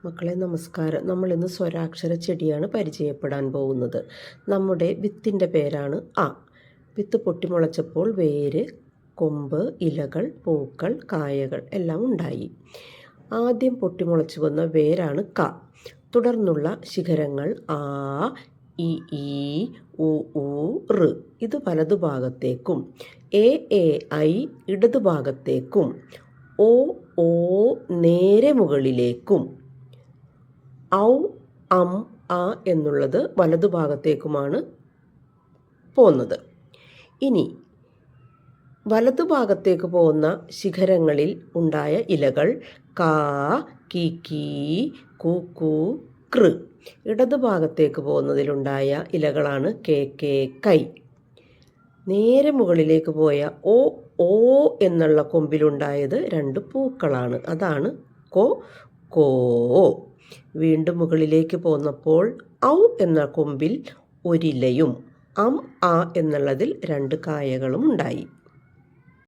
മക്കളെ നമസ്കാരം. നമ്മൾ ഇന്ന് സ്വരാക്ഷര ചെടിയാണ് പരിചയപ്പെടാൻ പോകുന്നത്. നമ്മുടെ വിത്തിൻ്റെ പേരാണ് ആ. വിത്ത് പൊട്ടിമുളച്ചപ്പോൾ വേര്, കൊമ്പ്, ഇലകൾ, പൂക്കൾ, കായകൾ എല്ലാം ഉണ്ടായി. ആദ്യം പൊട്ടിമുളച്ചു വന്ന വേരാണ് ക. തുടർന്നുള്ള ശിഖരങ്ങൾ ആ, ഇ, ഈ, ഉ, ഊ, ഋ. ഇത് വലതുഭാഗത്തേക്കും, എ, ഐ ഇടതുഭാഗത്തേക്കും, ഓ, ഓ നേരെ മുകളിലേക്കും, ഔ, ആ എന്നുള്ളത് വലതുഭാഗത്തേക്കുമാണ് പോകുന്നത്. ഇനി വലതുഭാഗത്തേക്ക് പോകുന്ന ശിഖരങ്ങളിൽ ഉണ്ടായ ഇലകൾ കാ, കി, കൂ, കൃ. ഇടതുഭാഗത്തേക്ക് പോകുന്നതിലുണ്ടായ ഇലകളാണ് കെ, കൈ. നേരെ മുകളിലേക്ക് പോയ ഓ എന്നുള്ള കൊമ്പിലുണ്ടായത് 2 പൂക്കളാണ്. അതാണ് കോ. വീണ്ടും മുകളിലേക്ക് പോന്നപ്പോൾ ഔ എന്ന കൊമ്പിൽ ഒരിലയും ആ എന്നുള്ളതിൽ 2 കായകളും ഉണ്ടായി.